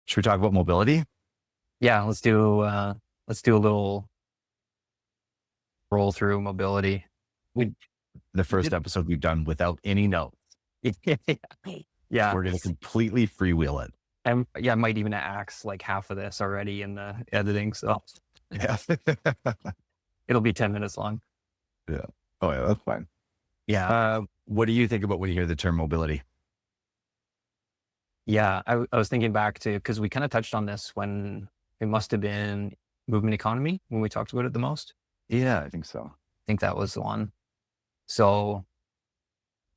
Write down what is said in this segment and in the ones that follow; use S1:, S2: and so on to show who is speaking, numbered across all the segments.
S1: Should we talk about mobility?
S2: Yeah, let's do a little roll through mobility. We
S1: The
S2: we
S1: first
S2: did.
S1: episode we've done without any notes.
S2: Yeah.
S1: We're going to completely freewheel it.
S2: And yeah, I might even axe like half of this already in the editing. So
S1: Yeah.
S2: it'll be 10 minutes long.
S1: Yeah. Oh, yeah, that's fine.
S2: Yeah.
S1: What do you think about when you hear the term mobility?
S2: Yeah. I was thinking back to, because we kind of touched on this when it must have been movement economy when we talked about it the most.
S1: Yeah, I think so.
S2: I think that was the one. So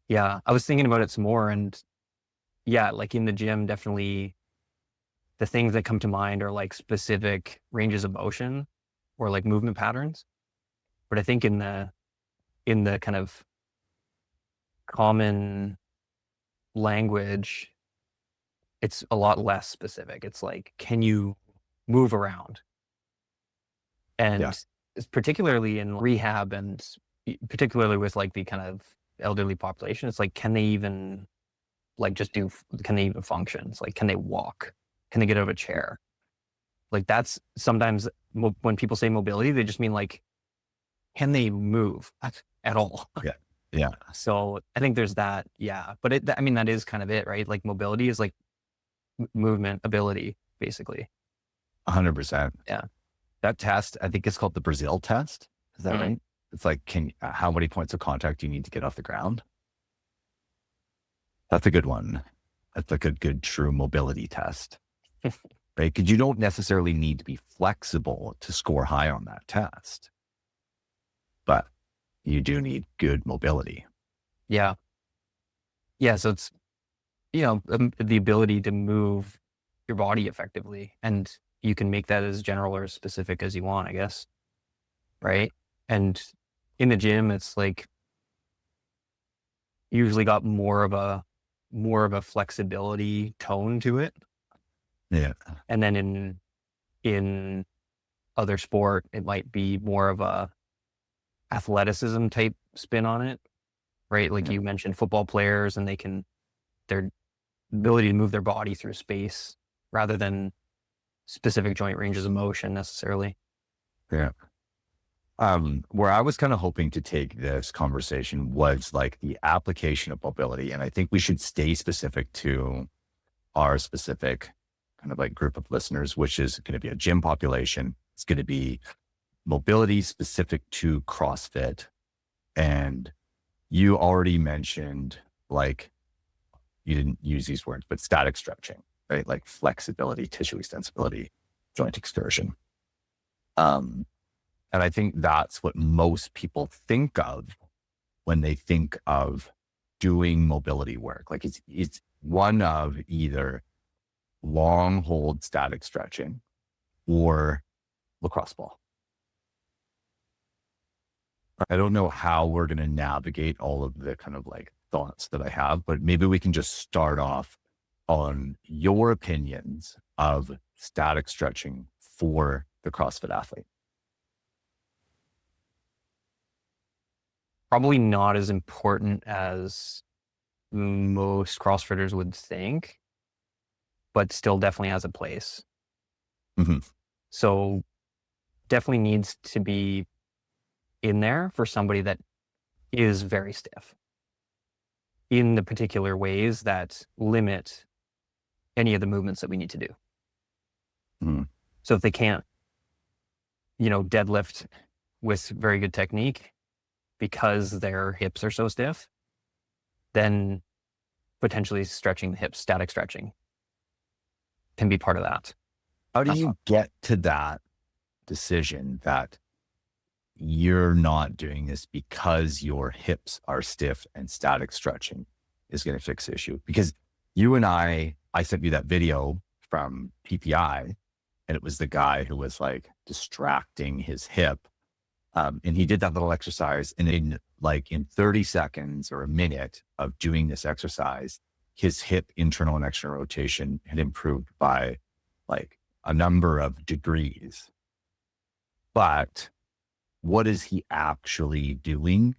S2: yeah, I was thinking about it some more, and yeah, like in the gym, definitely the things that come to mind are like specific ranges of motion or like movement patterns. But I think in the kind of common language, it's a lot less specific. It's like, can you move around?
S1: Yeah.
S2: And it's particularly in rehab and particularly with like the kind of elderly population, it's like, can they even like just do, can they even function? It's like, can they walk? Can they get out of a chair? Like that's sometimes when people say mobility, they just mean like, can they move at all?
S1: Yeah. Yeah.
S2: So I think there's that. Yeah. But I mean, that is kind of it, right? Like mobility is like movement ability, basically.
S1: 100%.
S2: Yeah.
S1: That test, I think it's called the Brazil test. Is that
S2: Mm.
S1: right? It's like, how many points of contact do you need to get off the ground? That's a good one. That's like a good true mobility test, right? Because you don't necessarily need to be flexible to score high on that test, but you do need good mobility.
S2: Yeah. Yeah. So it's, the ability to move your body effectively. And you can make that as general or as specific as you want, I guess. Right. And in the gym, it's like usually got more of a flexibility tone to it.
S1: Yeah.
S2: And then in other sport, it might be more of a athleticism type spin on it, right? Like
S1: Yeah.
S2: you mentioned football players, and their ability to move their body through space rather than specific joint ranges of motion necessarily.
S1: Yeah. Where I was kind of hoping to take this conversation was like the application of mobility. And I think we should stay specific to our specific kind of like group of listeners, which is going to be a gym population. It's going to be mobility specific to CrossFit. And you already mentioned, like, you didn't use these words, but static stretching, right? Like flexibility, tissue extensibility, joint excursion. And I think that's what most people think of when they think of doing mobility work. Like it's one of either long hold static stretching or lacrosse ball. I don't know how we're going to navigate all of the kind of like thoughts that I have, but maybe we can just start off on your opinions of static stretching for the CrossFit athlete.
S2: Probably not as important as most CrossFitters would think, but still definitely has a place.
S1: Mm-hmm.
S2: So definitely needs to be in there for somebody that is very stiff in the particular ways that limit any of the movements that we need to do.
S1: Mm-hmm.
S2: So if they can't, deadlift with very good technique because their hips are so stiff, then potentially stretching the hips, static stretching can be part of that.
S1: How do you get to that decision that you're not doing this because your hips are stiff and static stretching is going to fix the issue? Because you and I sent you that video from PPI, and it was the guy who was like distracting his hip. And he did that little exercise, and in 30 seconds or a minute of doing this exercise, his hip internal and external rotation had improved by like a number of degrees. But what is he actually doing?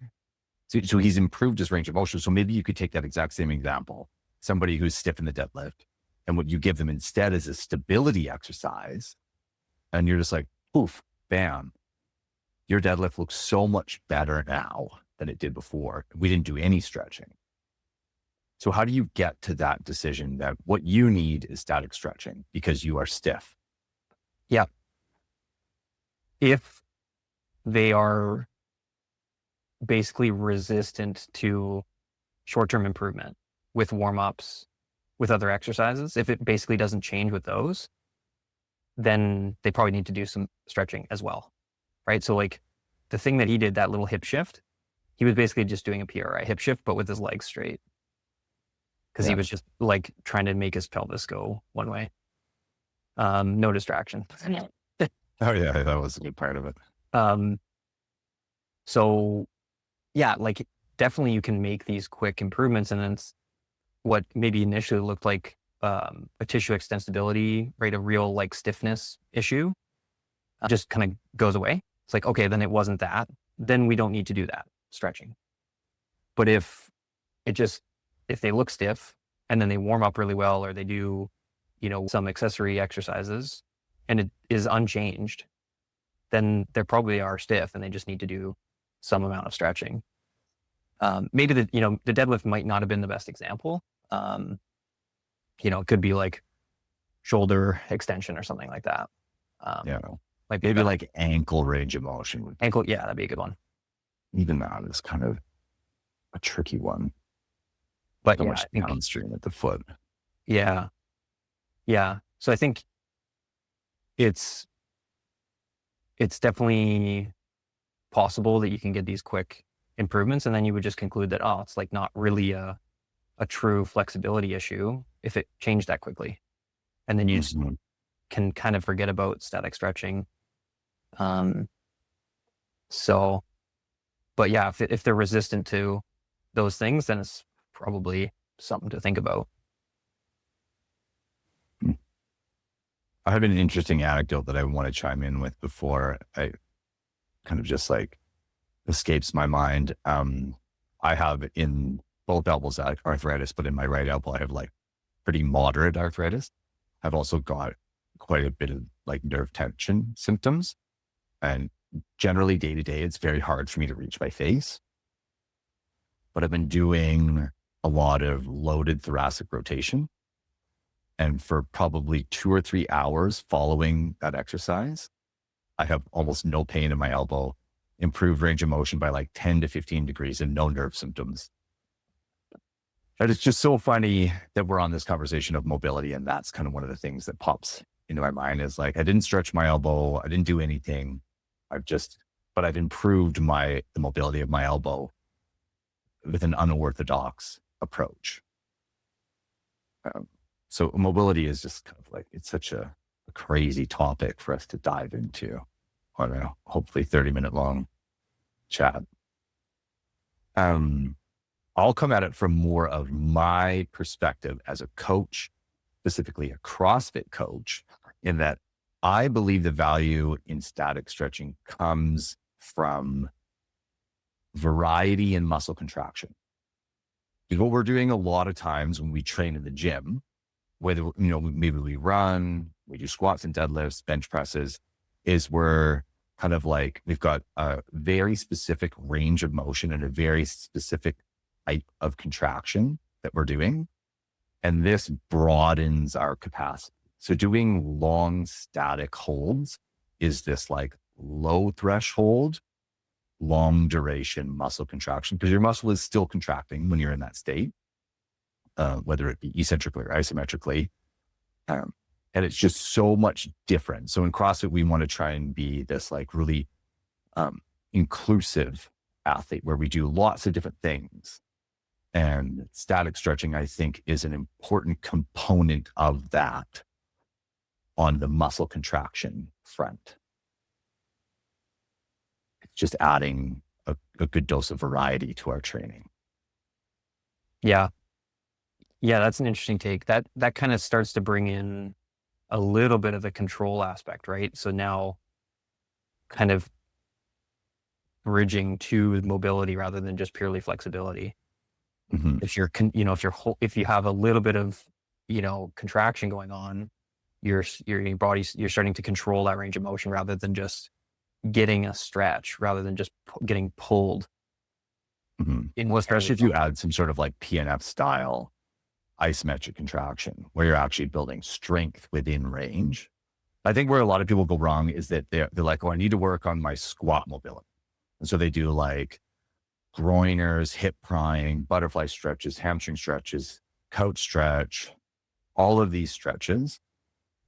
S1: So he's improved his range of motion. So maybe you could take that exact same example. Somebody who's stiff in the deadlift, And what you give them instead is a stability exercise. And you're just like, poof, bam. Your deadlift looks so much better now than it did before. We didn't do any stretching. So how do you get to that decision that what you need is static stretching because you are stiff?
S2: Yeah. If they are basically resistant to short-term improvement with warm-ups, with other exercises, if it basically doesn't change with those, then they probably need to do some stretching as well, right? So like the thing that he did, that little hip shift, he was basically just doing a PRI hip shift, but with his legs straight. Because he was just like trying to make his pelvis go one way. No distraction.
S1: Oh yeah, that was a good part of it.
S2: So yeah, like definitely you can make these quick improvements, and then it's what maybe initially looked like a tissue extensibility, right? A real like stiffness issue just kind of goes away. It's like, okay, then it wasn't that. Then we don't need to do that stretching. But if they look stiff and then they warm up really well, or they do, some accessory exercises and it is unchanged, then they probably are stiff and they just need to do some amount of stretching. Maybe the deadlift might not have been the best example. It could be like shoulder extension or something like that.
S1: Maybe like ankle range of motion.
S2: Ankle, yeah, that'd be a good one.
S1: Even that is kind of a tricky one.
S2: But
S1: so much downstream at the foot.
S2: Yeah. Yeah. So I think it's definitely possible that you can get these quick improvements, and then you would just conclude that, it's like not really a true flexibility issue if it changed that quickly. And then you just can kind of forget about static stretching. But yeah, if they're resistant to those things, then it's probably something to think about.
S1: I have an interesting anecdote that I want to chime in with before I kind of just like escapes my mind. I have in both elbows arthritis, but in my right elbow, I have like pretty moderate arthritis. I've also got quite a bit of like nerve tension symptoms, and generally day to day, it's very hard for me to reach my face. But I've been doing a lot of loaded thoracic rotation. And for probably 2 or 3 hours following that exercise, I have almost no pain in my elbow, improved range of motion by like 10 to 15 degrees, and no nerve symptoms. And it's just so funny that we're on this conversation of mobility. And that's kind of one of the things that pops into my mind is like, I didn't stretch my elbow. I didn't do anything. But I've improved the mobility of my elbow with an unorthodox approach. So mobility is just kind of like, it's such a crazy topic for us to dive into on a hopefully 30-minute long chat. I'll come at it from more of my perspective as a coach, specifically a CrossFit coach, in that I believe the value in static stretching comes from variety in muscle contraction. Because what we're doing a lot of times when we train in the gym, whether, maybe we run, we do squats and deadlifts, bench presses, is we're kind of like, we've got a very specific range of motion and a very specific type of contraction that we're doing. And this broadens our capacity. So doing long static holds is this like low threshold, long duration muscle contraction, because your muscle is still contracting when you're in that state, whether it be eccentrically or isometrically. And it's just so much different. So in CrossFit, we want to try and be this like really inclusive athlete where we do lots of different things. And static stretching, I think, is an important component of that on the muscle contraction front. It's just adding a good dose of variety to our training.
S2: Yeah. Yeah, that's an interesting take. That kind of starts to bring in a little bit of the control aspect, right? So now kind of bridging to mobility rather than just purely flexibility.
S1: Mm-hmm.
S2: If you have a little bit of contraction going on, your body's, you're starting to control that range of motion rather than just getting a stretch, rather than just getting pulled in what
S1: Especially if you add some sort of like PNF style isometric contraction where you're actually building strength within range. I think where a lot of people go wrong is that they're like, oh, I need to work on my squat mobility. And so they do like groiners, hip prying, butterfly stretches, hamstring stretches, couch stretch, all of these stretches,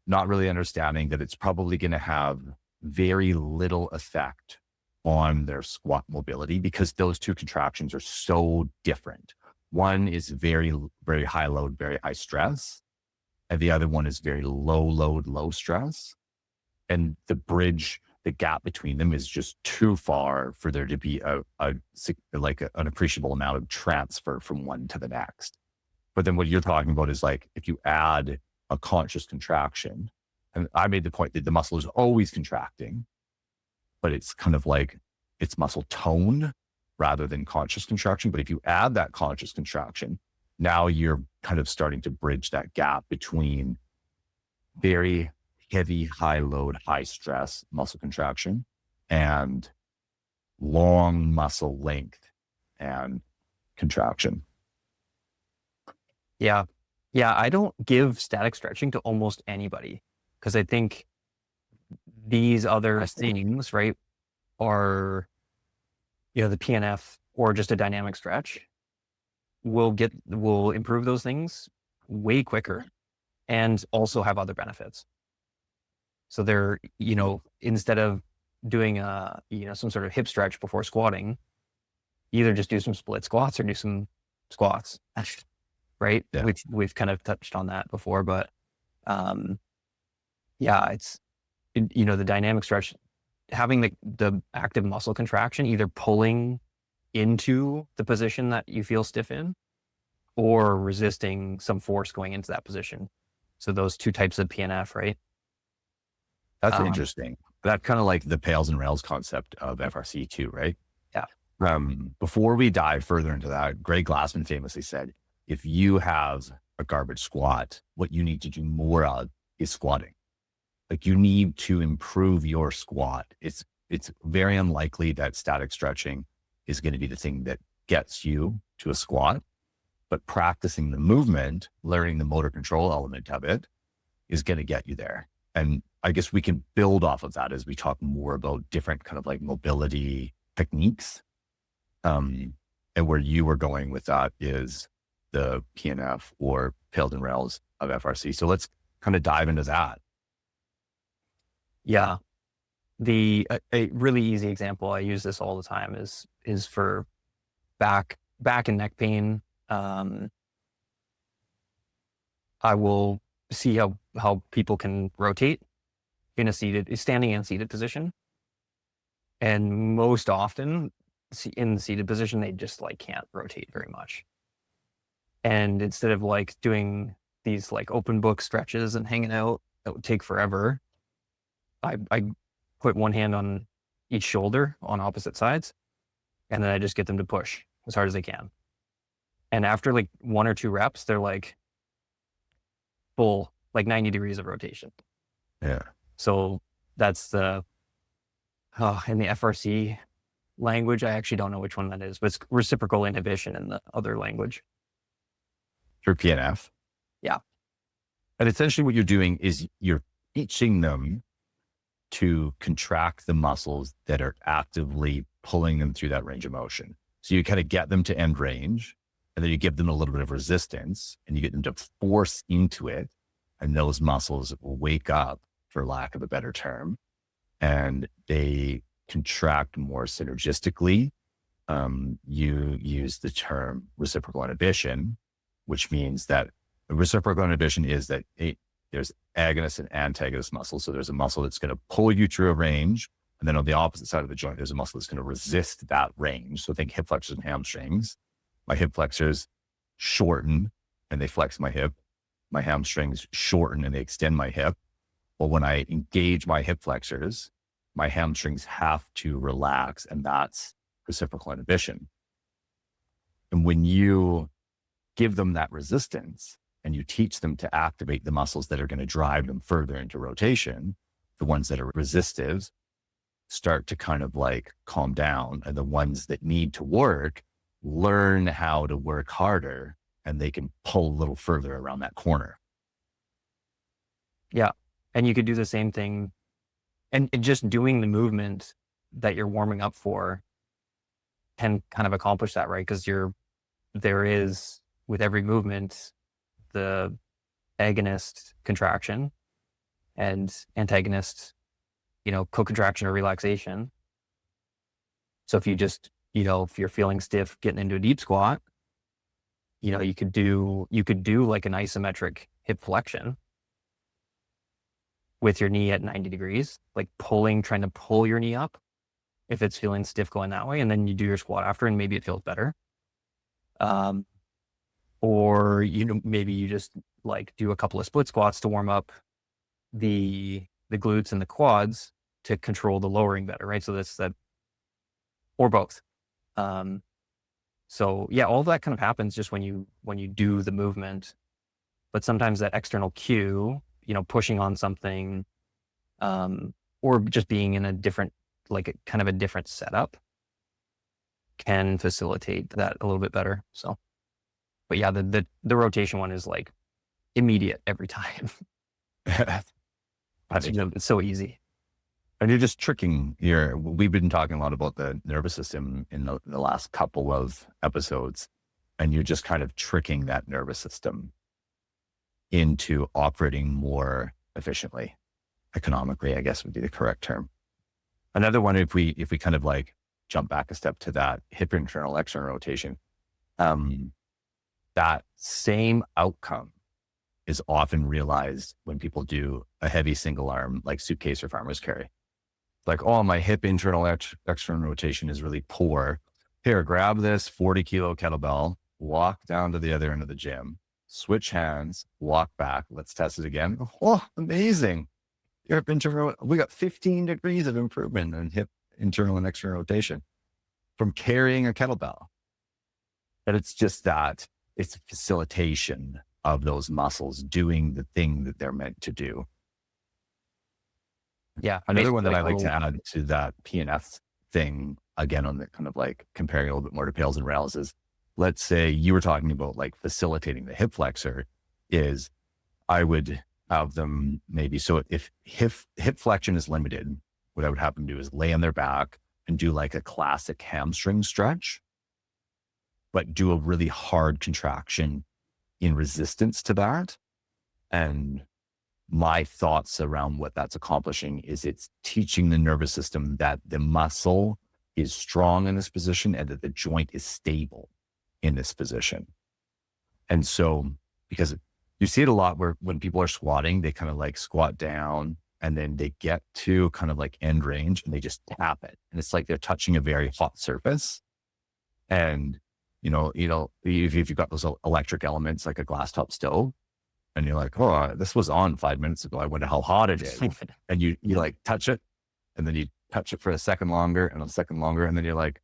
S1: not really understanding that it's probably going to have very little effect on their squat mobility because those two contractions are so different. One is very, very high load, very high stress. And the other one is very low load, low stress. And the gap between them is just too far for there to be an appreciable amount of transfer from one to the next. But then what you're talking about is like, if you add a conscious contraction, and I made the point that the muscle is always contracting, but it's kind of like it's muscle tone rather than conscious contraction. But if you add that conscious contraction, now you're kind of starting to bridge that gap between very heavy, high load, high stress muscle contraction and long muscle length and contraction.
S2: Yeah. Yeah. I don't give static stretching to almost anybody because I think these other things, right, are, the PNF or just a dynamic stretch will improve those things way quicker and also have other benefits. So they're, instead of doing some sort of hip stretch before squatting, either just do some split squats or do some squats, right?
S1: Yeah.
S2: We've kind of touched on that before, but the dynamic stretch, having the active muscle contraction, either pulling into the position that you feel stiff in or resisting some force going into that position. So those two types of PNF, right?
S1: That's interesting. That kind of like the pails and rails concept of FRC too, right?
S2: Yeah.
S1: Before we dive further into that, Greg Glassman famously said, if you have a garbage squat, what you need to do more of is squatting. Like you need to improve your squat. It's very unlikely that static stretching is going to be the thing that gets you to a squat, but practicing the movement, learning the motor control element of it is going to get you there. And I guess we can build off of that as we talk more about different kind of like mobility techniques. And where you were going with that is the PNF or pails and rails of FRC. So let's kind of dive into that.
S2: Yeah. A really easy example, I use this all the time, is for back and neck pain. I will see how people can rotate in a standing and seated position. And most often in the seated position, they just like can't rotate very much. And instead of like doing these like open book stretches and hanging out, that would take forever. I put one hand on each shoulder on opposite sides, and then I just get them to push as hard as they can. And after like 1 or 2 reps, they're like full, like 90 degrees of rotation.
S1: Yeah.
S2: So that's in the FRC language, I actually don't know which one that is, but it's reciprocal inhibition in the other language.
S1: Through PNF.
S2: Yeah.
S1: And essentially what you're doing is you're teaching them to contract the muscles that are actively pulling them through that range of motion. So you kind of get them to end range, and then you give them a little bit of resistance and you get them to force into it. And those muscles will wake up, for lack of a better term, and they contract more synergistically. You use the term reciprocal inhibition, which means that reciprocal inhibition is that there's agonist and antagonist muscles. So there's a muscle that's going to pull you through a range. And then on the opposite side of the joint, there's a muscle that's going to resist that range. So think hip flexors and hamstrings. My hip flexors shorten and they flex my hip. My hamstrings shorten and they extend my hip. Well, when I engage my hip flexors, my hamstrings have to relax, and that's reciprocal inhibition. And when you give them that resistance, and you teach them to activate the muscles that are going to drive them further into rotation, the ones that are resistive start to kind of like calm down, and the ones that need to work learn how to work harder, and they can pull a little further around that corner.
S2: Yeah. And you could do the same thing, and just doing the movement that you're warming up for can kind of accomplish that, right? Because there is, with every movement, the agonist contraction and antagonist, co-contraction or relaxation. So if you just, if you're feeling stiff getting into a deep squat, you could do like an isometric hip flexion with your knee at 90 degrees, like trying to pull your knee up if it's feeling stiff going that way. And then you do your squat after, and maybe it feels better. Or, maybe you just like do a couple of split squats to warm up the glutes and the quads to control the lowering better, right? So that's that, or both. So yeah, all of that kind of happens just when you do the movement, but sometimes that external cue, pushing on something, or just being in a different, like kind of a different setup, can facilitate that a little bit better. So, but yeah, the rotation one is like immediate every time. It's so easy.
S1: And you're just tricking we've been talking a lot about the nervous system in the last couple of episodes, and you're just kind of tricking that nervous system into operating more efficiently, economically, I guess would be the correct term. Another one, if we kind of like jump back a step to that hip internal external rotation, that same outcome is often realized when people do a heavy single arm, like suitcase or farmer's carry. Like, oh, my hip internal external rotation is really poor. Here, grab this 40-kilo kettlebell, walk down to the other end of the gym, switch hands, walk back. Let's test it again. Oh, amazing. Your hip internal, we got 15 degrees of improvement in hip internal and external rotation from carrying a kettlebell. But it's just that it's facilitation of those muscles doing the thing that they're meant to do.
S2: Yeah.
S1: Another one that I like to add to that PNF thing, again, on the kind of like comparing a little bit more to pails and rails, is, let's say you were talking about like facilitating the hip flexor, is I would have them maybe, so if hip flexion is limited, what I would have them do is lay on their back and do like a classic hamstring stretch, but do a really hard contraction in resistance to that. And my thoughts around what that's accomplishing is it's teaching the nervous system that the muscle is strong in this position and that the joint is stable in this position. And so, because you see it a lot where when people are squatting, they kind of like squat down and then they get to kind of like end range and they just tap it. And it's like they're touching a very hot surface. And, if you've got those electric elements like a glass top stove, and you're like, oh, this was on 5 minutes ago, I wonder how hot it is. And you like touch it, and then you touch it for a second longer and a second longer. And then you're like,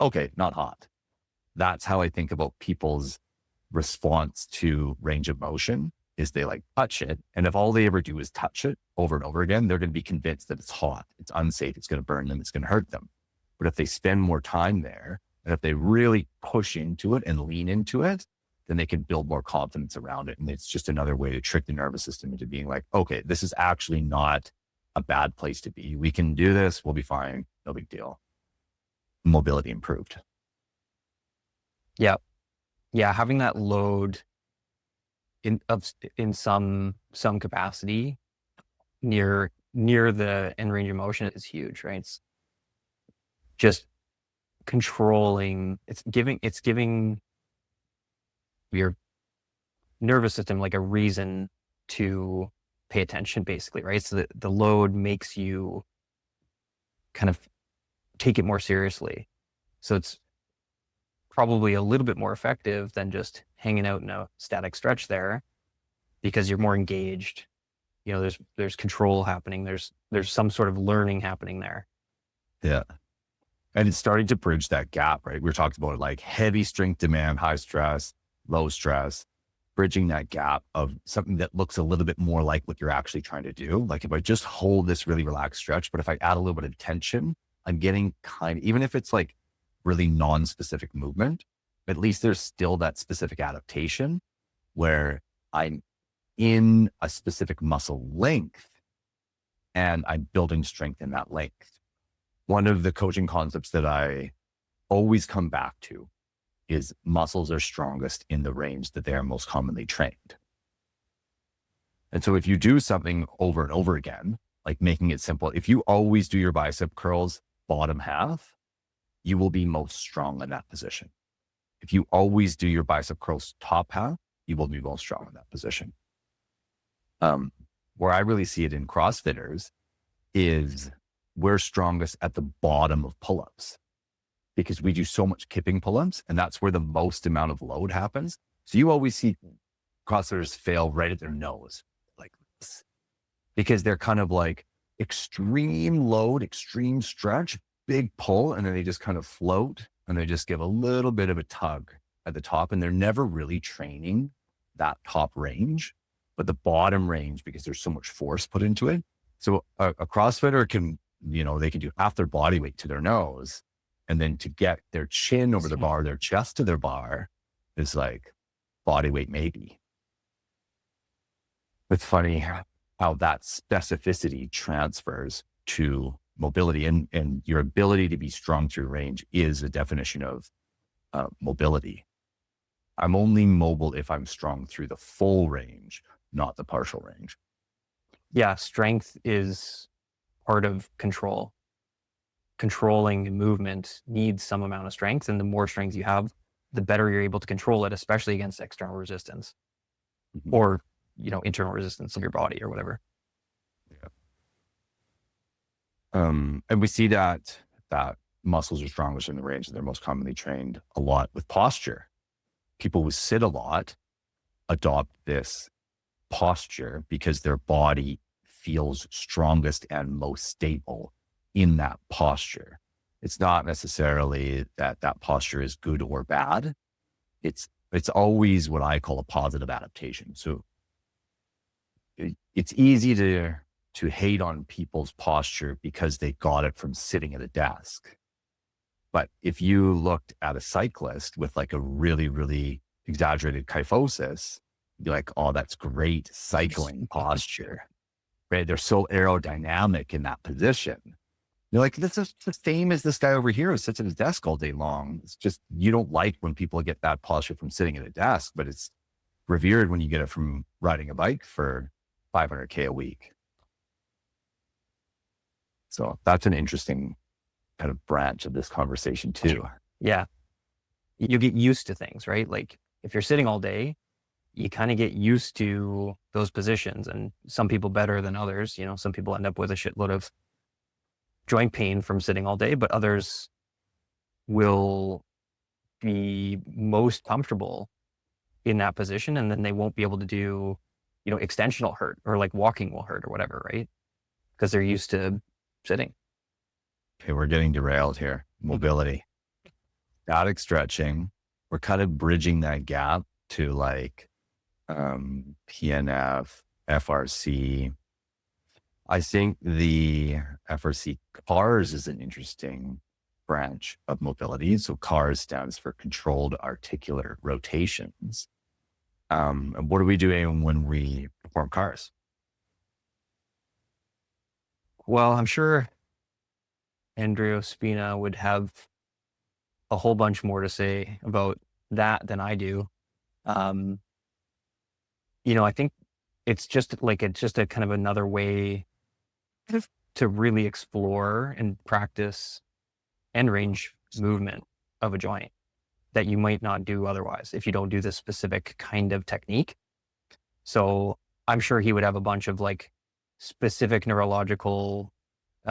S1: okay, not hot. That's how I think about people's response to range of motion, is they like touch it. And if all they ever do is touch it over and over again, they're going to be convinced that it's hot, it's unsafe, it's going to burn them, it's going to hurt them. But if they spend more time there, and if they really push into it and lean into it, then they can build more confidence around it. And it's just another way to trick the nervous system into being like, okay, this is actually not a bad place to be. We can do this. We'll be fine. No big deal. Mobility improved.
S2: Yeah. Yeah. Having that load in some capacity near the end range of motion is huge, right? It's just controlling, it's giving your nervous system like a reason to pay attention, basically, right? So the load makes you kind of take it more seriously. So it's probably a little bit more effective than just hanging out in a static stretch there, because you're more engaged. There's control happening. There's some sort of learning happening there.
S1: Yeah. And it's starting to bridge that gap, right? We were talking about like heavy strength demand, high stress, low stress. bridging that gap of something that looks a little bit more like what you're actually trying to do. Like if I just hold this really relaxed stretch, but if I add a little bit of tension, I'm getting even if it's like really non-specific movement, at least there's still that specific adaptation where I'm in a specific muscle length and I'm building strength in that length. One of the coaching concepts that I always come back to is muscles are strongest in the range that they are most commonly trained. And so if you do something over and over again, like making it simple, if you always do your bicep curls bottom half, you will be most strong in that position. If you always do your bicep curls top half, you will be most strong in that position. Where I really see it in CrossFitters is we're strongest at the bottom of pull-ups because we do so much kipping pull-ups and that's where the most amount of load happens. So you always see CrossFitters fail right at their nose like this because they're kind of like extreme load, extreme stretch, big pull, and then they just kind of float and they just give a little bit of a tug at the top and they're never really training that top range, but the bottom range because there's so much force put into it. So a CrossFitter can, they can do half their body weight to their nose and then to get their chin over the bar, their chest to their bar is like body weight maybe. It's funny how that specificity transfers to mobility and your ability to be strong through range is a definition of mobility. I'm only mobile if I'm strong through the full range, not the partial range.
S2: Yeah, strength is part of control. Controlling movement needs some amount of strength, and the more strength you have, the better you're able to control it, especially against external resistance or, internal resistance of your body or whatever.
S1: Yeah. And we see that muscles are strongest in the range and they're most commonly trained a lot with posture. People who sit a lot adopt this posture because their body feels strongest and most stable in that posture. It's not necessarily that posture is good or bad. It's always what I call a positive adaptation. So it's easy to hate on people's posture because they got it from sitting at a desk. But if you looked at a cyclist with like a really, really exaggerated kyphosis, you'd be like, oh, that's great cycling posture, right? They're so aerodynamic in that position. You're like, this is the same as this guy over here who sits at his desk all day long. It's just, you don't like when people get that posture from sitting at a desk, but it's revered when you get it from riding a bike for 500K a week. So that's an interesting kind of branch of this conversation too.
S2: Yeah. You get used to things, right? Like if you're sitting all day, you kind of get used to those positions, and some people better than others. Some people end up with a shitload of joint pain from sitting all day, but others will be most comfortable in that position. And then they won't be able to do, extension will hurt or like walking will hurt or whatever, right? Because they're used to sitting.
S1: Okay, we're getting derailed here. Mobility, static stretching. We're kind of bridging that gap to like PNF, FRC. I think the FRC CARS is an interesting branch of mobility. So CARS stands for controlled articular rotations. And what are we doing when we perform CARS?
S2: Well, I'm sure Andrea Spina would have a whole bunch more to say about that than I do. I think it's just a kind of another way to really explore and practice end range movement of a joint that you might not do otherwise if you don't do this specific kind of technique. So I'm sure he would have a bunch of like specific neurological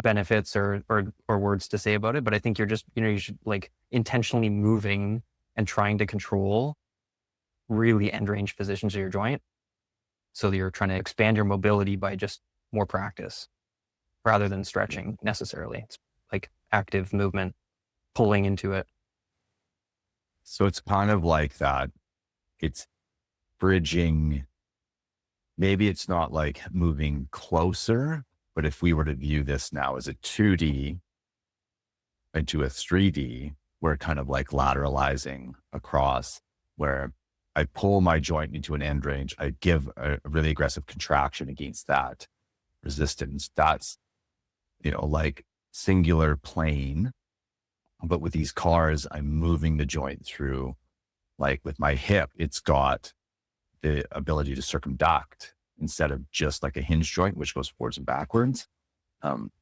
S2: benefits or words to say about it. But I think you're just, you should like intentionally moving and trying to control really end range positions of your joint. So that you're trying to expand your mobility by just more practice rather than stretching necessarily. It's like active movement, pulling into it.
S1: So it's kind of like that. It's bridging, maybe it's not like moving closer, but if we were to view this now as a 2D into a 3D, we're kind of like lateralizing across, where I pull my joint into an end range. I give a really aggressive contraction against that resistance. That's, like singular plane. But with these cars, I'm moving the joint through, like with my hip, it's got the ability to circumduct instead of just like a hinge joint, which goes forwards and backwards. Um,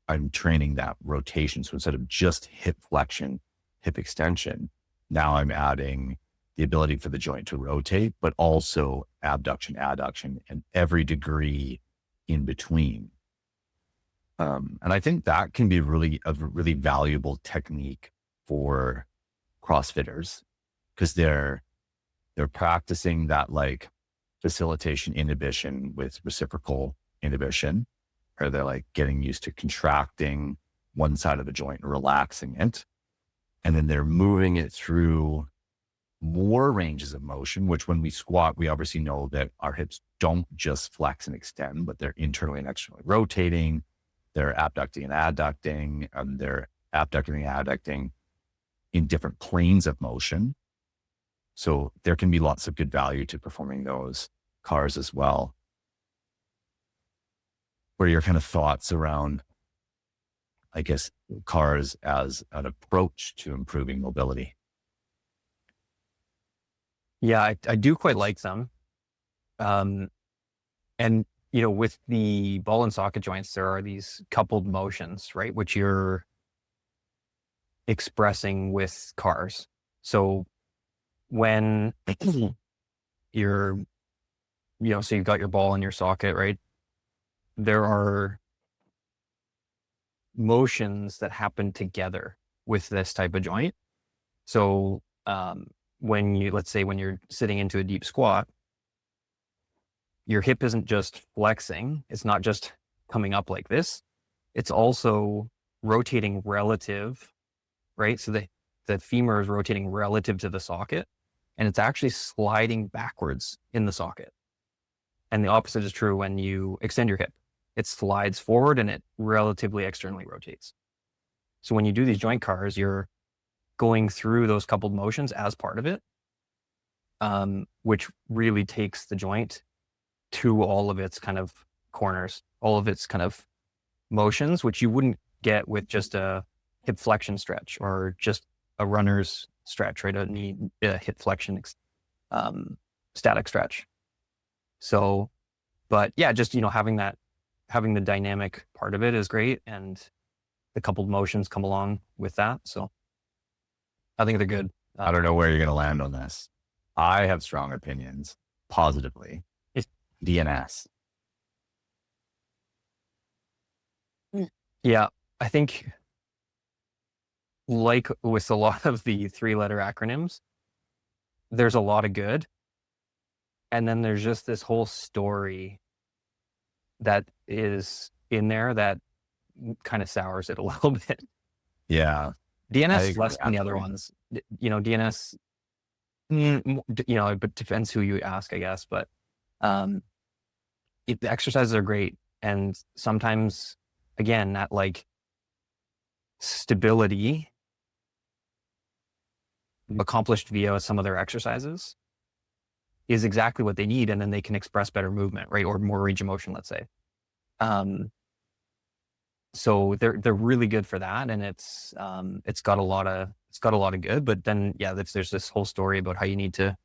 S1: I'm training that rotation. So instead of just hip flexion, hip extension, now I'm adding the ability for the joint to rotate, but also abduction, adduction, and every degree in between. And I think that can be really a really valuable technique for CrossFitters, because they're practicing that like facilitation inhibition with reciprocal inhibition, or they're like getting used to contracting one side of the joint and relaxing it. And then they're moving it through more ranges of motion, which when we squat, we obviously know that our hips don't just flex and extend, but they're internally and externally rotating. They're abducting and adducting, and they're abducting and adducting in different planes of motion. So there can be lots of good value to performing those cars as well. What are your kind of thoughts around, I guess, cars as an approach to improving mobility?
S2: Yeah, I do quite like them. And with the ball and socket joints, there are these coupled motions, right? Which you're expressing with cars. So when you're, so you've got your ball in your socket, right? There are motions that happen together with this type of joint. So let's say when you're sitting into a deep squat, your hip isn't just flexing. It's not just coming up like this. It's also rotating relative, right? So the femur is rotating relative to the socket, and it's actually sliding backwards in the socket. And the opposite is true when you extend your hip. It slides forward and it relatively externally rotates. So when you do these joint cars, you're going through those coupled motions as part of it, which really takes the joint to all of its kind of corners, all of its kind of motions, which you wouldn't get with just a hip flexion stretch or just a runner's stretch, right? A knee hip flexion static stretch. So, but yeah, just having the dynamic part of it is great, and the coupled motions come along with that. So I think they're good.
S1: I don't know where you're going to land on this. I have strong opinions, positively. DNS.
S2: Yeah, I think like with a lot of the 3-letter acronyms, there's a lot of good. And then there's just this whole story that is in there that kind of sours it a little bit.
S1: Yeah.
S2: DNS less than the other ones. DNS, but depends who you ask, I guess. But the exercises are great. And sometimes, again, that like stability accomplished via some of their exercises is exactly what they need. And then they can express better movement, right? Or more range of motion, let's say. So they're really good for that. And it's got a lot of good, but then, yeah, there's this whole story about how you need to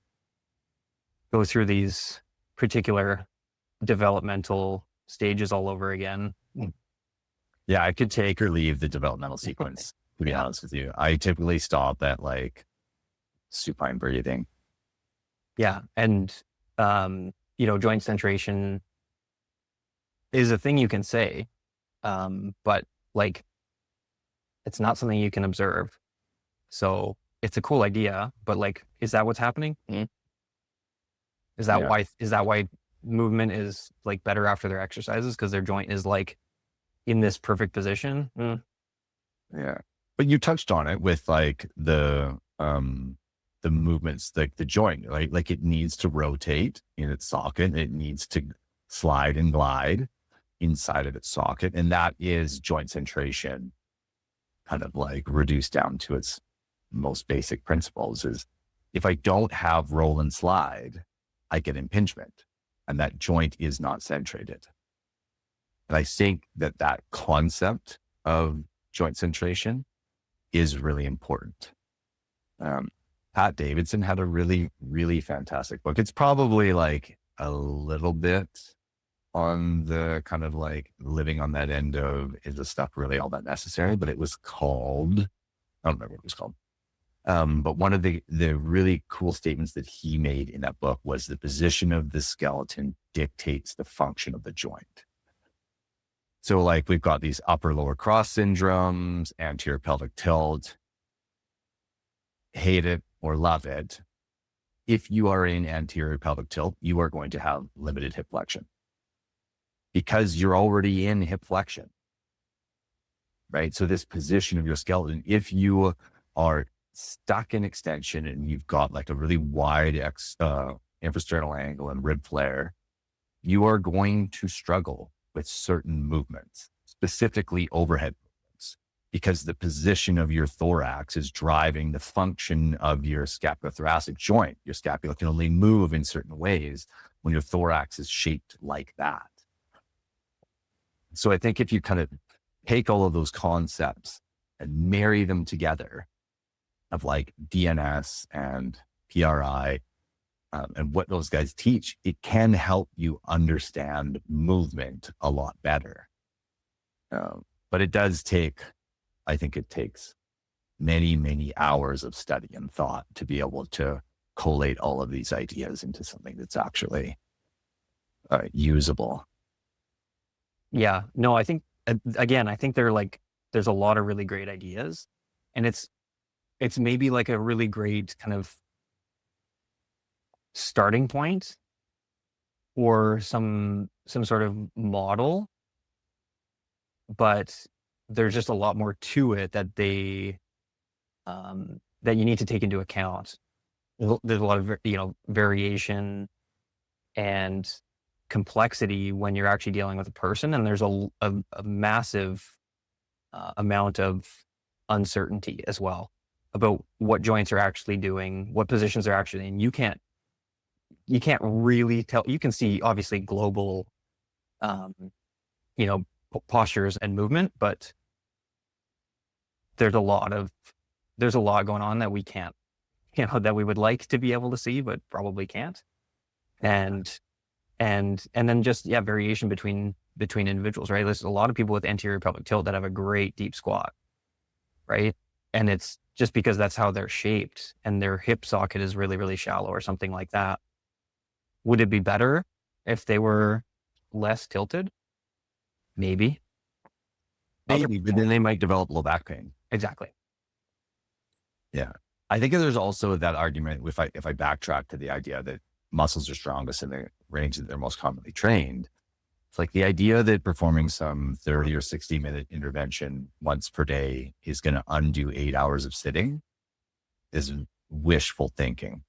S2: go through these particular developmental stages all over again.
S1: Yeah, I could take or leave the developmental sequence, to be honest with you. I typically stop at like supine breathing.
S2: Yeah. And, joint centration is a thing you can say, but like, it's not something you can observe. So it's a cool idea, but like, is that what's happening? Mm-hmm. Is that why movement is like better after their exercises? Because their joint is like in this perfect position.
S1: Yeah. But you touched on it with like the the movements, like the joint, right? Like it needs to rotate in its socket. It needs to slide and glide inside of its socket. And that is joint centration, kind of like reduced down to its most basic principles. Is if I don't have roll and slide, I get impingement, and that joint is not centrated. And I think that that concept of joint centration is really important. Pat Davidson had a really, really fantastic book. It's probably like a little bit on the kind of like living on that end of, is this stuff really all that necessary? But it was called, I don't remember what it was called. But one of the really cool statements that he made in that book was the position of the skeleton dictates the function of the joint. So like we've got these upper lower cross syndromes, anterior pelvic tilt, hate it or love it. If you are in anterior pelvic tilt, you are going to have limited hip flexion because you're already in hip flexion, right? So this position of your skeleton, if you are stuck in extension and you've got like a really wide infrasternal angle and rib flare, you are going to struggle with certain movements, specifically overhead movements, because the position of your thorax is driving the function of your scapulothoracic joint. Your scapula can only move in certain ways when your thorax is shaped like that. So I think if you kind of take all of those concepts and marry them together of like DNS and PRI, and what those guys teach, it can help you understand movement a lot better. But it does take, I think it takes many, many hours of study and thought to be able to collate all of these ideas into something that's actually usable.
S2: Yeah, no, I think, again, I think there's a lot of really great ideas, and it's maybe like a really great kind of starting point or some sort of model, but there's just a lot more to it that that you need to take into account. There's a lot of variation and complexity when you're actually dealing with a person, and there's a massive amount of uncertainty as well about what joints are actually doing, what positions are actually in. You can't really tell. You can see obviously global, postures and movement, but there's a lot going on that we can't, that we would like to be able to see, but probably can't. And then just, variation between individuals, right? There's a lot of people with anterior pelvic tilt that have a great deep squat, right? And it's just because that's how they're shaped and their hip socket is really, really shallow or something like that. Would it be better if they were less tilted? Maybe.
S1: Maybe, but then they might develop low back pain.
S2: Exactly.
S1: Yeah. I think there's also that argument, if I backtrack to the idea that muscles are strongest in the range that they're most commonly trained. It's like the idea that performing some 30 or 60-minute intervention once per day is going to undo 8 hours of sitting is wishful thinking.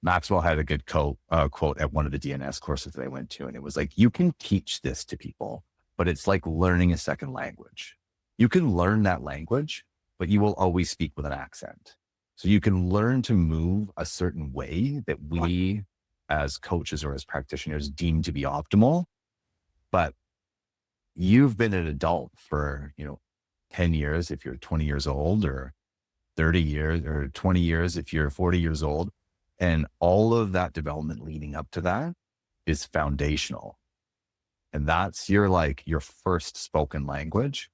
S1: Maxwell had a good quote at one of the DNS courses that I went to, and it was like, you can teach this to people, but it's like learning a second language. You can learn that language, but you will always speak with an accent. So you can learn to move a certain way that we as coaches or as practitioners deem to be optimal. But you've been an adult for, 10 years if you're 20 years old, or 30 years, or 20 years if you're 40 years old. And all of that development leading up to that is foundational. And that's your first spoken language.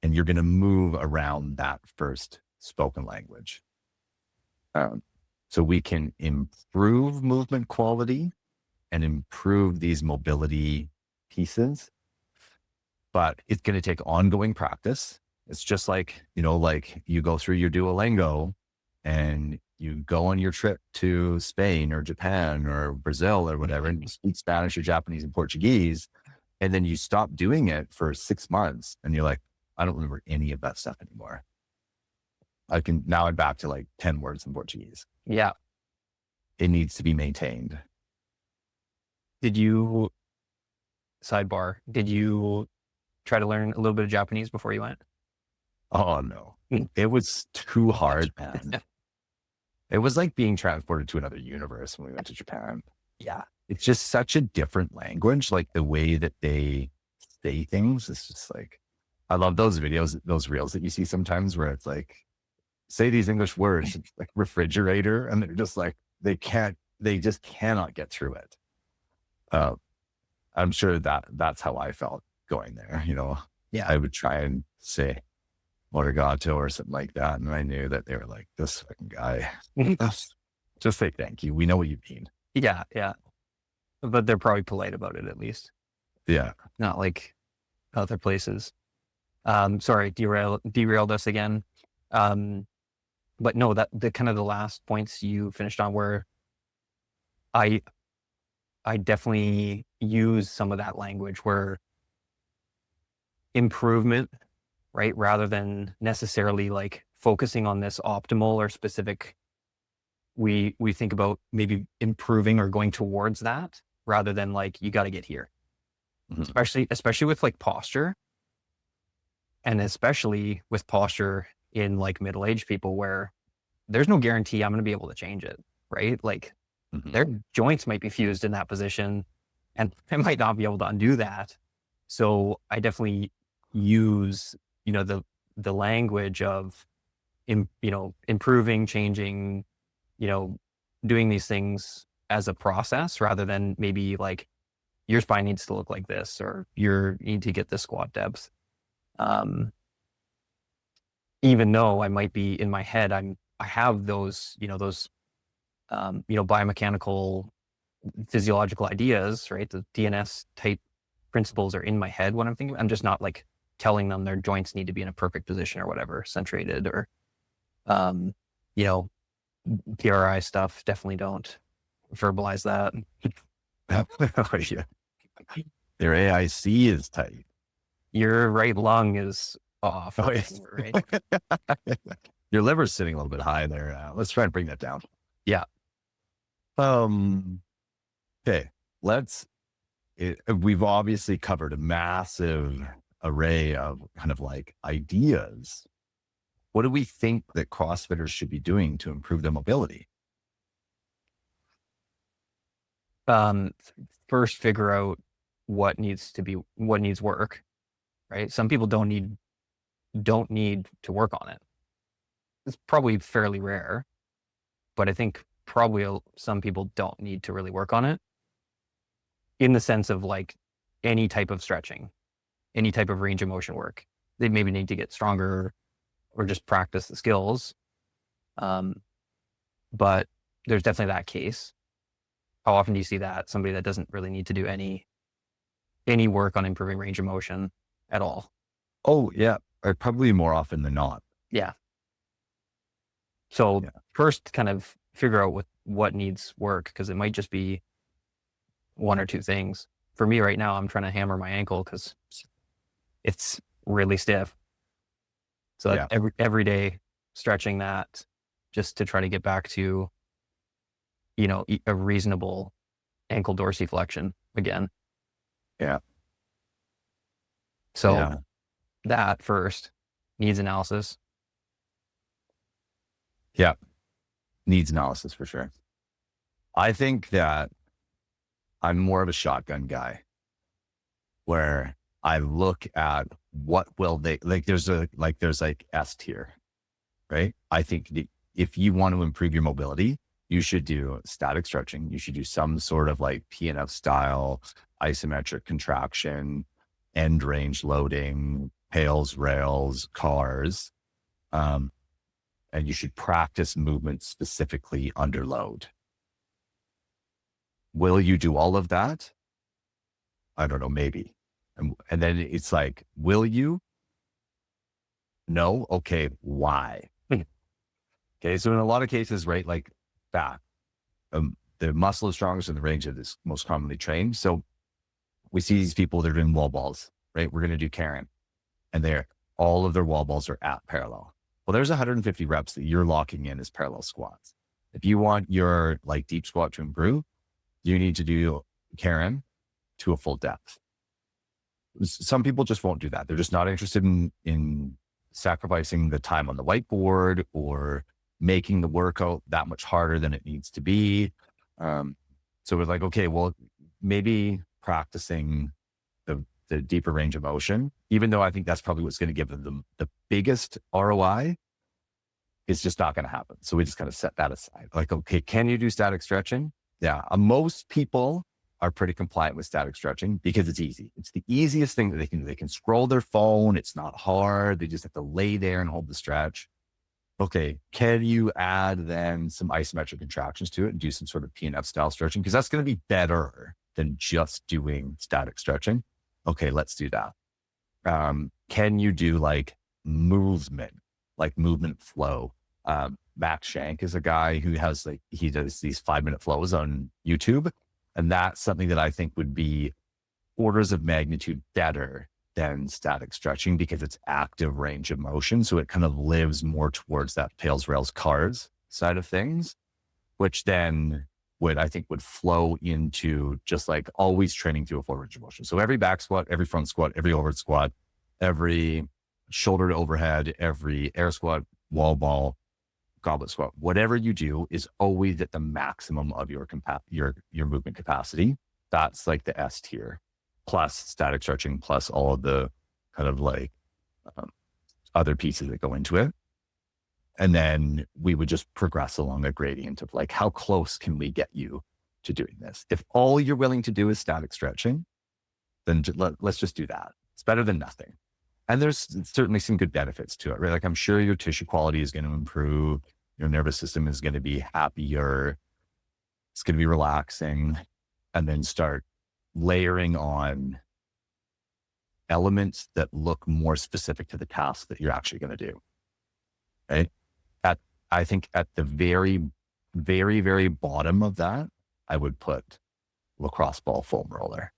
S1: And you're going to move around that first spoken language. So we can improve movement quality and improve these mobility pieces, but it's going to take ongoing practice. It's just like, like you go through your Duolingo and you go on your trip to Spain or Japan or Brazil or whatever, and you speak Spanish or Japanese and Portuguese, and then you stop doing it for 6 months and you're like, I don't remember any of that stuff anymore. now I'm back to like 10 words in Portuguese.
S2: Yeah.
S1: It needs to be maintained.
S2: Sidebar, did you try to learn a little bit of Japanese before you went?
S1: Oh no, it was too hard, man. It was like being transported to another universe when we went to Japan.
S2: Yeah.
S1: It's just such a different language. Like the way that they say things, it's just like, I love those videos, those reels that you see sometimes where it's like, say these English words, like refrigerator, and they're just like, they just cannot get through it. I'm sure that's how I felt going there.
S2: Yeah.
S1: I would try and say Morgato or something like that. And I knew that they were like, this fucking guy, just say thank you. We know what you mean.
S2: Yeah. Yeah. But they're probably polite about it at least.
S1: Yeah.
S2: Not like other places. Sorry, derailed us again. But no, that the kind of the last points you finished on where I definitely use some of that language where improvement, right? Rather than necessarily like focusing on this optimal or specific, we think about maybe improving or going towards that rather than like, you got to get here, especially with like posture, and especially with posture in like middle-aged people where there's no guarantee I'm going to be able to change it, right? Like their joints might be fused in that position and I might not be able to undo that. So I definitely use, the language of, improving, changing, doing these things as a process rather than maybe like your spine needs to look like this or you need to get this squat depth. Even though I might be in my head, I have those, biomechanical physiological ideas, right? The DNS type principles are in my head when I'm thinking. I'm just not like telling them their joints need to be in a perfect position or whatever, centrated or, PRI stuff. Definitely don't verbalize that.
S1: Their AIC is tight.
S2: Your right lung is off.
S1: Oh, yes.
S2: Right.
S1: Your liver's sitting a little bit high there. Let's try and bring that down.
S2: Yeah.
S1: Okay. We've obviously covered a massive array of kind of like ideas. What do we think that CrossFitters should be doing to improve their mobility?
S2: First figure out what needs work, right? Some people don't need to work on it. It's probably fairly rare, but I think probably some people don't need to really work on it in the sense of like any type of stretching, any type of range of motion work. They maybe need to get stronger or just practice the skills. But there's definitely that case. How often do you see that? Somebody that doesn't really need to do any work on improving range of motion at all.
S1: Oh yeah. Probably more often than not.
S2: Yeah. So first kind of figure out what needs work, because it might just be one or two things. For me right now, I'm trying to hammer my ankle because it's really stiff. So every day stretching that just to try to get back to, a reasonable ankle dorsiflexion again.
S1: Yeah.
S2: So that first needs analysis.
S1: Yeah. Needs analysis for sure. I think that I'm more of a shotgun guy where I look at what will they like. There's like S tier, right? I think if you want to improve your mobility, you should do static stretching. You should do some sort of like PNF style isometric contraction, end range loading, pails, rails, cars. And you should practice movement specifically under load. Will you do all of that? I don't know, maybe. And then it's like, will you? No? Okay, why? Okay, so in a lot of cases, right, like that, the muscle is strongest in the range that is most commonly trained. So we see these people, they're doing wall balls, right? We're going to do Karen, and all of their wall balls are at parallel. Well, there's 150 reps that you're locking in as parallel squats. If you want your like deep squat to improve, you need to do Karen to a full depth. Some people just won't do that. They're just not interested in sacrificing the time on the whiteboard or making the workout that much harder than it needs to be. So we're like, okay, well, maybe practicing the deeper range of motion, even though I think that's probably what's going to give them the biggest ROI, is just not going to happen. So we just kind of set that aside. Like, okay, can you do static stretching? Yeah. Most people are pretty compliant with static stretching because it's easy. It's the easiest thing that they can do. They can scroll their phone. It's not hard. They just have to lay there and hold the stretch. Okay. Can you add then some isometric contractions to it and do some sort of PNF style stretching? Because that's going to be better than just doing static stretching. Okay, let's do that. Can you do like movement flow? Max Shank is a guy who has he does these 5-minute flows on YouTube. And that's something that I think would be orders of magnitude better than static stretching because it's active range of motion. So it kind of lives more towards that tails, rails, cars side of things, which then I think would flow into just like always training through a full range of motion. So every back squat, every front squat, every overhead squat, every shoulder to overhead, every air squat, wall ball, goblet squat, whatever you do is always at the maximum of your movement capacity. That's like the S tier, plus static stretching, plus all of the kind of like other pieces that go into it. And then we would just progress along a gradient of like, how close can we get you to doing this? If all you're willing to do is static stretching, then let's just do that. It's better than nothing. And there's certainly some good benefits to it, right? Like I'm sure your tissue quality is going to improve. Your nervous system is going to be happier. It's going to be relaxing, and then start layering on elements that look more specific to the task that you're actually going to do. Right. I think at the very, very, very bottom of that, I would put lacrosse ball foam roller.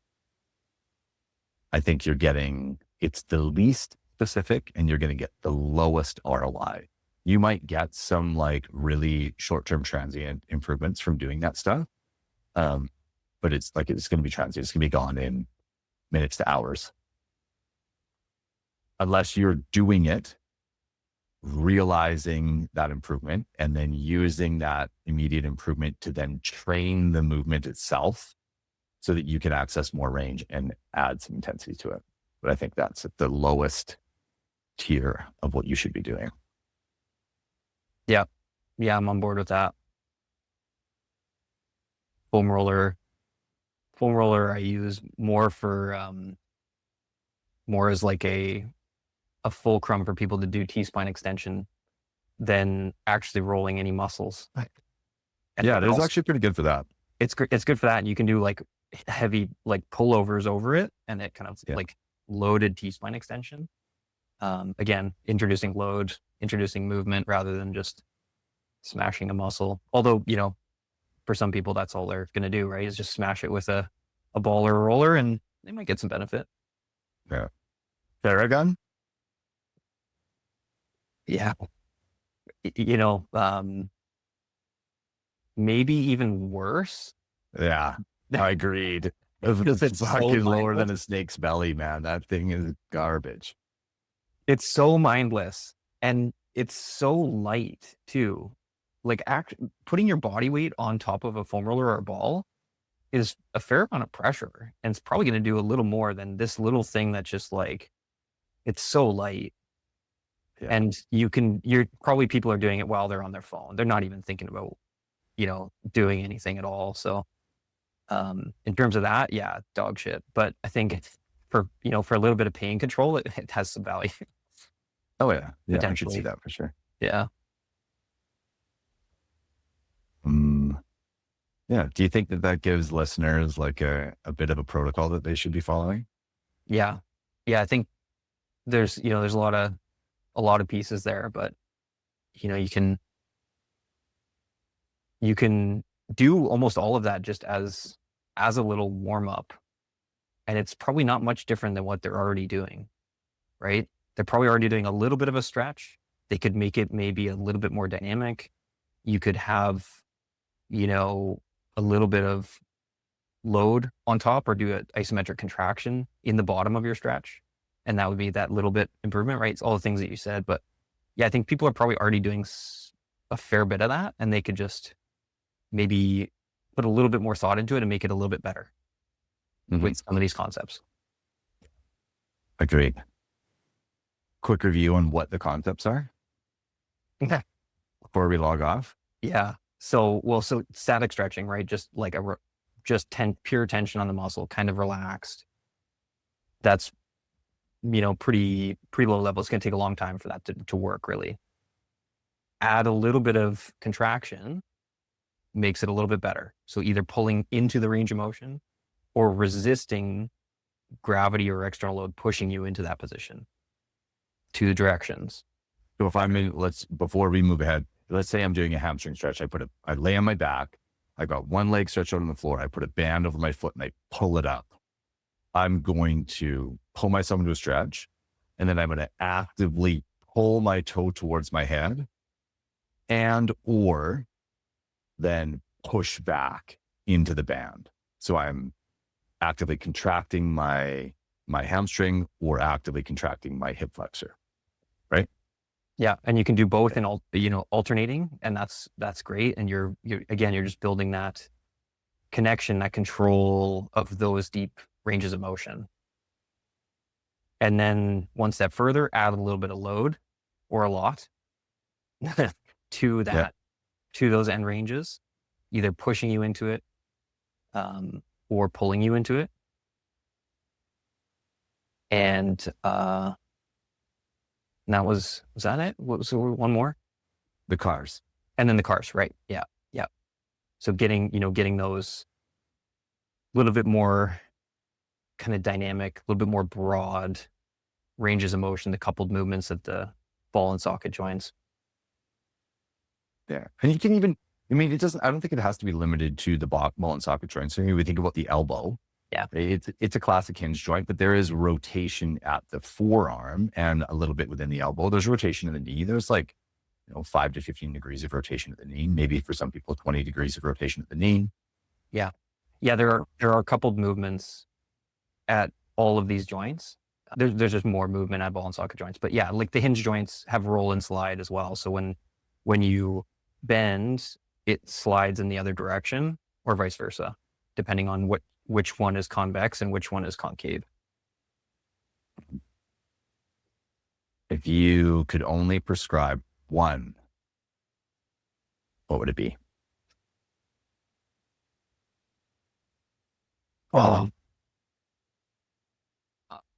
S1: I think it's the least specific and you're going to get the lowest ROI. You might get some like really short-term transient improvements from doing that stuff. But it's going to be transient. It's going to be gone in minutes to hours. Unless you're doing it, realizing that improvement, and then using that immediate improvement to then train the movement itself so that you can access more range and add some intensity to it. But I think that's at the lowest tier of what you should be doing.
S2: Yeah. Yeah, I'm on board with that. Foam roller I use more for more as like a fulcrum for people to do T-spine extension than actually rolling any muscles.
S1: Yeah, it is actually pretty good for that.
S2: It's good for that. And you can do like heavy like pullovers over it, and it kind of like loaded T-spine extension. Again, introducing load, introducing movement rather than just smashing a muscle. Although, for some people, that's all they're going to do, right? Is just smash it with a ball or a roller, and they might get some benefit.
S1: Yeah. Theragun?
S2: Yeah. Maybe even worse.
S1: Yeah, I agreed. Because it's fucking so lower than a snake's belly, man. That thing is garbage.
S2: It's so mindless, and it's so light too. Like putting your body weight on top of a foam roller or a ball is a fair amount of pressure, and it's probably going to do a little more than this little thing that's just like, it's so light. Yeah. And people are doing it while they're on their phone. They're not even thinking about, doing anything at all. So, in terms of that, yeah, dog shit. But I think for a little bit of pain control, it has some value.
S1: Oh yeah. Yeah, I can see that for sure.
S2: Yeah.
S1: Yeah. Do you think that gives listeners like a bit of a protocol that they should be following?
S2: Yeah. Yeah. I think there's a lot of pieces there, but you can do almost all of that just as a little warm up, and it's probably not much different than what they're already doing, right? They're probably already doing a little bit of a stretch, They could make it maybe a little bit more dynamic. You could have, you know, a little bit of load on top, or do an isometric contraction in the bottom of your stretch. And that would be that little bit improvement, right? It's all the things that you said. But yeah, I think people are probably already doing a fair bit of that, and they could just maybe put a little bit more thought into it and make it a little bit better with some of these concepts.
S1: Agreed. Quick review on what the concepts are
S2: Okay.
S1: before we log off.
S2: Yeah. So static stretching, right? Just like pure tension on the muscle, kind of relaxed. That's, pretty low level. It's going to take a long time for that to work, really. Add a little bit of contraction makes it a little bit better. So either pulling into the range of motion or resisting gravity or external load pushing you into that position. Two directions.
S1: So if before we move ahead, let's say I'm doing a hamstring stretch. I lay on my back. I got one leg stretched out on the floor. I put a band over my foot and I pull it up. I'm going to pull myself into a stretch, and then I'm going to actively pull my toe towards my head or then push back into the band. So I'm actively contracting my hamstring or actively contracting my hip flexor, right?
S2: Yeah, and you can do both in alternating, and that's great. And you're just building that connection, that control of those deep ranges of motion. And then one step further, add a little bit of load or a lot to that, to those end ranges, either pushing you into it or pulling you into it. And that was that it? So one more?
S1: The cars.
S2: And then the cars, right? Yeah. Yeah. So getting those a little bit more kind of dynamic, a little bit more broad ranges of motion, the coupled movements of the ball and socket joints.
S1: Yeah. And you can even, I don't think it has to be limited to the ball and socket joints. So we think about the elbow.
S2: Yeah.
S1: It's a classic hinge joint, but there is rotation at the forearm and a little bit within the elbow. There's rotation in the knee. There's 5 to 15 degrees of rotation at the knee. Maybe for some people, 20 degrees of rotation at the knee.
S2: Yeah. Yeah. There are coupled movements at all of these joints. There's just more movement at ball and socket joints, but yeah, like the hinge joints have roll and slide as well. So when you bend, it slides in the other direction or vice versa, depending on which one is convex and which one is concave.
S1: If you could only prescribe one, what would it be?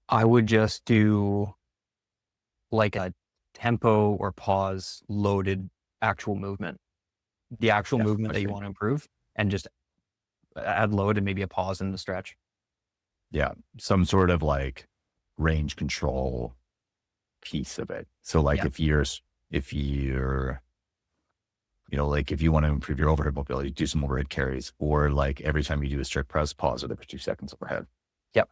S2: I would just do like a tempo or pause loaded actual movement, the actual movement that you want to improve, and just add load and maybe a pause in the stretch.
S1: Yeah. Some sort of range control piece of it. So if you want to improve your overhead mobility, do some overhead carries, or every time you do a strict press, pause it every 2 seconds overhead.
S2: Yep.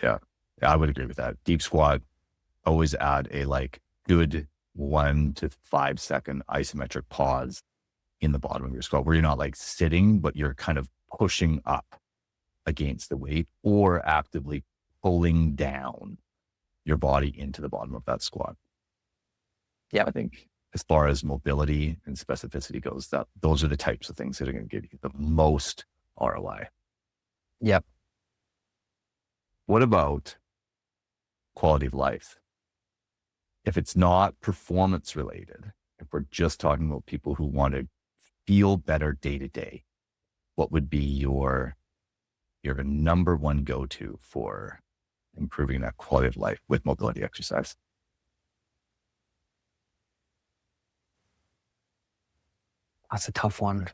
S1: Yeah. I would agree with that. Deep squat, always add a good 1 to 5 second isometric pause in the bottom of your squat where you're not sitting, but you're kind of pushing up against the weight or actively pulling down your body into the bottom of that squat.
S2: Yeah.
S1: I think as far as mobility and specificity goes, those are the types of things that are going to give you the most ROI.
S2: Yep.
S1: What about quality of life? If it's not performance related, if we're just talking about people who want to feel better day to day, what would be your number one go-to for improving that quality of life with mobility exercise?
S2: That's a tough one.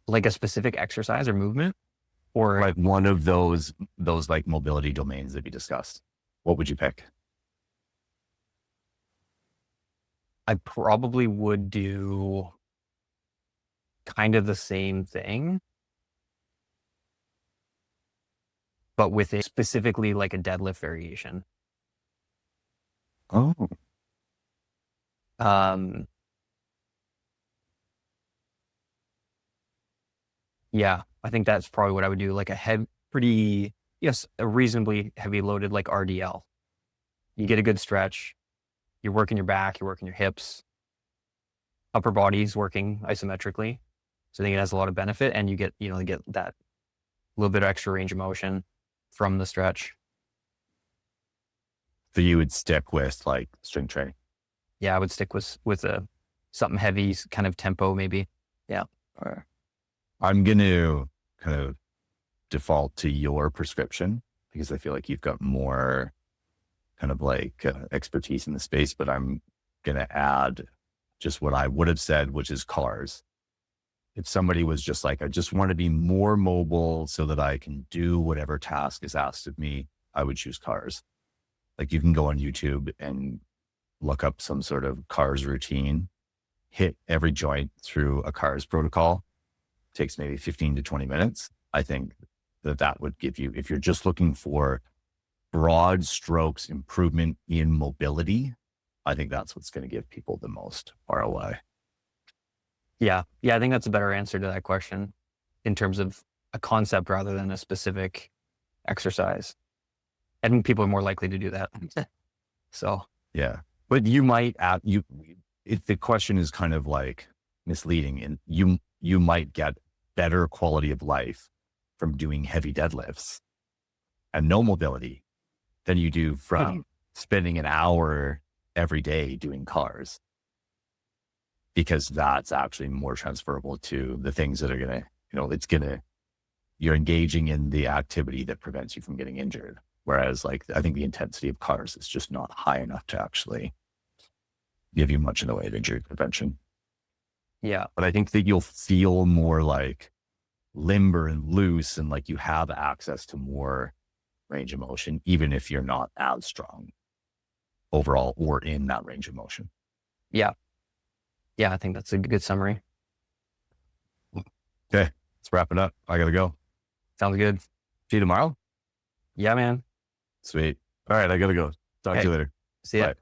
S2: Like a specific exercise or movement, or
S1: one of those mobility domains that we discussed. What would you pick?
S2: I probably would do kind of the same thing, but with a specifically like a deadlift variation.
S1: Oh,
S2: Um, yeah, I think that's probably what I would do. Like a reasonably heavy loaded like RDL. You get a good stretch. You're working your back, you're working your hips, upper body's working isometrically. So I think it has a lot of benefit, and you get that little bit of extra range of motion from the stretch.
S1: so you would stick with like strength training.
S2: Yeah, I would stick with a something heavy kind of tempo maybe. Yeah.
S1: All right. I'm going to kind of default to your prescription because I feel like you've got more kind of like expertise in the space, but I'm going to add just what I would have said, which is cars. If somebody was just like, I just want to be more mobile so that I can do whatever task is asked of me, I would choose cars. Like you can go on YouTube and look up some sort of cars routine, hit every joint through a cars protocol. Takes maybe 15 to 20 minutes. I think that would give you, if you're just looking for broad strokes improvement in mobility, I think that's what's going to give people the most ROI.
S2: Yeah. Yeah. I think that's a better answer to that question in terms of a concept rather than a specific exercise. I think people are more likely to do that. So,
S1: Yeah. But you might if the question is kind of like misleading, and you might get better quality of life from doing heavy deadlifts and no mobility than you do from spending an hour every day doing cars, because that's actually more transferable to the things that are going to, you're engaging in the activity that prevents you from getting injured. Whereas like, I think the intensity of cars is just not high enough to actually give you much in the way of injury prevention.
S2: yeah.
S1: But I think that you'll feel more like limber and loose, and like you have access to more range of motion, even if you're not as strong overall or in that range of motion.
S2: Yeah. Yeah. I think that's a good summary.
S1: Okay. Let's wrap it up. I got to go.
S2: Sounds good.
S1: See you tomorrow.
S2: Yeah, man.
S1: Sweet. All right. I got to go. Talk to you later.
S2: See ya.
S1: Bye.